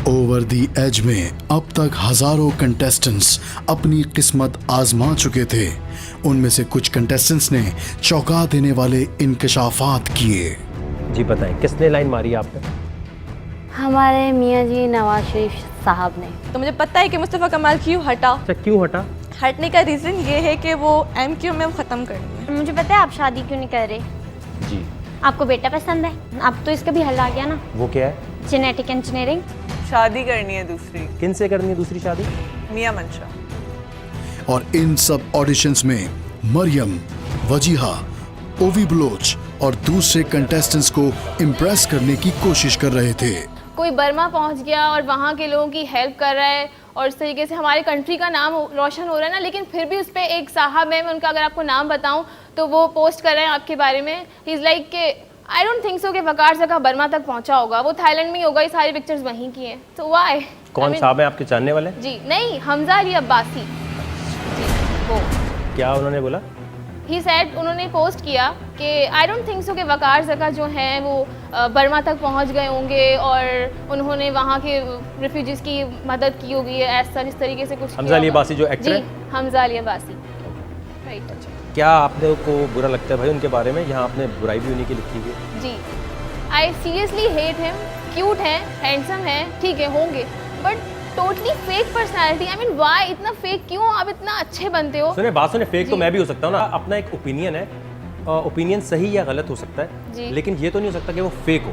Over the as में अब तक हजारों कंटेस्टेंट्स अपनी किस्मत आजमा चुके थे। उनमें से कुछ कंटेस्टेंट्स ने चौंका देने वाले इंकशाफात किए। जी बताएं, किसने लाइन मारी आप पे? हमारे मियाँ जी नवाज शरीफ साहब ने। तो मुझे पता है कि मुस्तफ़ा कमाल क्यों हटा। अच्छा, क्यों हटा? हटने का रीज़न ये है कि वो MQ में ख़त्म करनी है। मुझे पता है आप शादी क्यों नहीं कर रहे। जी, आपको बेटा पसंद है, अब तो इसका भी हल आ गया ना, वो क्या है? Genetic engineering. शादी करनी है दूसरी, किन से करनी है दूसरी शादी? मियाँ मंशा। और इन सब ऑडिशंस में मरियम, वजीहा, ओवी बलोच और दूसरे कंटेस्टेंट्स को इम्प्रेस करने की कोशिश कर रहे थे। कोई बर्मा पहुंच गया और वहाँ के लोगों की हेल्प कर रहा है और इस तरीके से हमारे कंट्री का नाम रोशन हो रहा है ना, लेकिन फिर भी उस पर एक साहब है, मैं उनका अगर आपको नाम बताऊं तो वो पोस्ट कर रहे हैं आपके बारे में। ही इज़ लाइक के आई डोंट थिंक सो कि वकार ज़का बर्मा तक पहुंचा होगा, वो थाईलैंड में ही होगा, ये सारी पिक्चर्स वहीं की हैं। तो वाई कौन साहब है आपके जानने वाले? जी नहीं, हमजा अली अब्बासी जी, वो क्या उन्होंने बोला? ही सेड, उन्होंने पोस्ट किया कि आई डोंट थिंक सो कि वकार ज़का जो हैं वो बर्मा तक पहुंच गए होंगे और उन्होंने वहाँ के रिफ्यूजीज़ की मदद की होगी, ऐसा इस तरीके से कुछ। हमजा अली अब्बासी जो एक्टर है? जी, हमजा अली अब्बासी, राइट। क्या आपने को बुरा लगता है भाई उनके बारे में? यहाँ आपने बुराई भी उन्हीं की लिखी हुई है। जी, I seriously hate him. Cute हैं, हैंडसम हैं, ठीक है होंगे, but totally fake personality. I mean why इतना फेक क्यों? आप इतना अच्छे बनते हो। सुने बात सुने, फेक तो मैं भी हो सकता हूँ ना, अपना एक ओपिनियन है, ओपिनियन सही या गलत हो सकता जी। है, लेकिन ये तो नहीं हो सकता कि वो फेक हो।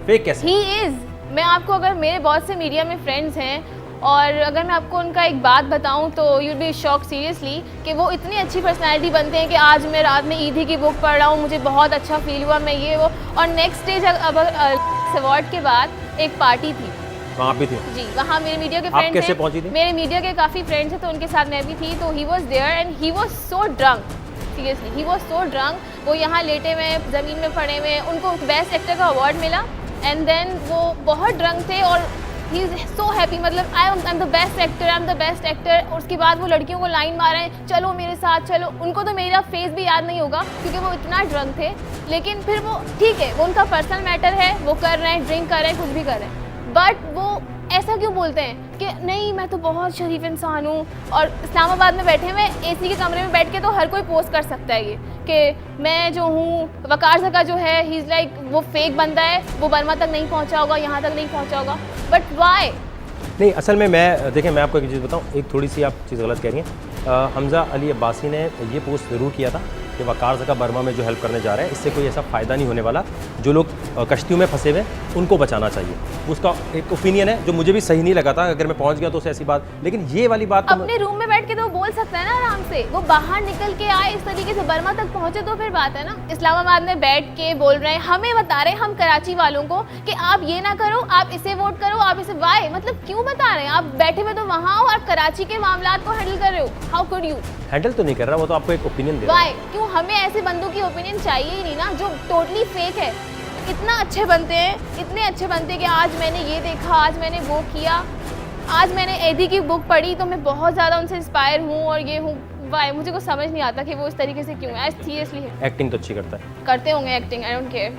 फेक कैसे? He is. मैं आपको, अगर मेरे बहुत से मीडिया में फ्रेंड्स हैं और अगर मैं आपको उनका एक बात बताऊं तो यू बी शॉक सीरियसली कि वो इतनी अच्छी पर्सनालिटी बनते हैं कि आज मैं रात में ईदी की बुक पढ़ रहा हूँ, मुझे बहुत अच्छा फील हुआ, मैं ये वो, और नेक्स्ट डे अब अवार्ड के बाद एक पार्टी थी, वहाँ भी थी? जी, वहाँ मेरे मीडिया के आप फ्रेंड्स कैसे हैं, पहुंची थी? मेरे मीडिया के काफ़ी फ्रेंड्स हैं तो उनके साथ मैं भी थी, तो he was there and he was so drunk, seriously he was so drunk. वो यहाँ लेटे हुए, ज़मीन में पड़े हुए, उनको बेस्ट एक्टर का अवार्ड मिला एंड देन वो बहुत ड्रंक थे और ही इज़ सो हैप्पी, मतलब I am the best actor, I am the best actor. उसके बाद वो लड़कियों को लाइन मार रहे हैं, चलो मेरे साथ चलो। उनको तो मेरा फेस भी याद नहीं होगा क्योंकि वो इतना ड्रंक थे, लेकिन फिर वो ठीक है, वो उनका पर्सनल मैटर है, वो कर रहे हैं, ड्रिंक कर रहे हैं, कुछ भी कर रहे हैं, बट वो ऐसा क्यों बोलते हैं कि नहीं मैं तो बहुत शरीफ इंसान हूँ। और इस्लामाबाद में बैठे हुए AC के कमरे में बैठ के तो हर कोई पोस्ट कर सकता है ये कि मैं जो हूँ, वकार ज़का जो है ही इज़ लाइक वो फेक बंदा है, वो बर्मा तक नहीं पहुँचा होगा, यहाँ तक नहीं पहुँचा होगा, बट वाई? नहीं, असल में मैं देखिए, मैं आपको एक चीज़ बताऊँ, एक थोड़ी सी आप चीज़ गलत कह रही हैं। हमजा अली अब्बासी ने ये पोस्ट ज़रूर किया था कि वकार ज़का बर्मा में जो हेल्प करने जा रहे हैं, इससे कोई ऐसा फ़ायदा नहीं होने वाला, जो लोग कश्तियों में फंसे हुए उनको बचाना चाहिए। उसका एक ओपिनियन है जो मुझे भी सही नहीं लगा था, अगर मैं पहुंच गया तो उसे ऐसी बात, लेकिन ये वाली बात अपने रूम में बैठ के तो बोल सकता है ना आराम से, वो बाहर निकल के आए, इस तरीके से बर्मा तक पहुंचे तो फिर बात है ना। इस्लामाबाद में बैठ के बोल रहे हैं, हमें बता रहे हैं, हम कराची वालों को, कि आप ये ना करो, आप इसे वोट करो, आप इसे, वाई मतलब क्यों बता रहे हैं? आप बैठे हुए तो वहाँ हो, आप कराची के मामलात को हैंडल कर रहे हो, हाउ कुड यू? हैंडल तो नहीं कर रहा, वो तो आपको एक ओपिनियन दे रहा है। वाई? क्यों? हमें ऐसे बंदों की ओपिनियन चाहिए ही नहीं ना, जो टोटली फेक है। इतना अच्छे बनते हैं, इतने अच्छे बनते हैं कि आज मैंने ये देखा, आज मैंने वो किया, आज मैंने एदी की बुक पढ़ी तो मैं बहुत ज़्यादा उनसे इंस्पायर हूँ और ये हूँ। वाई? मुझे कुछ समझ नहीं आता कि वो इस तरीके से क्यों है। सीरियसली एक्टिंग तो अच्छी करता है। करते होंगे एक्टिंग, आई डोंट केयर।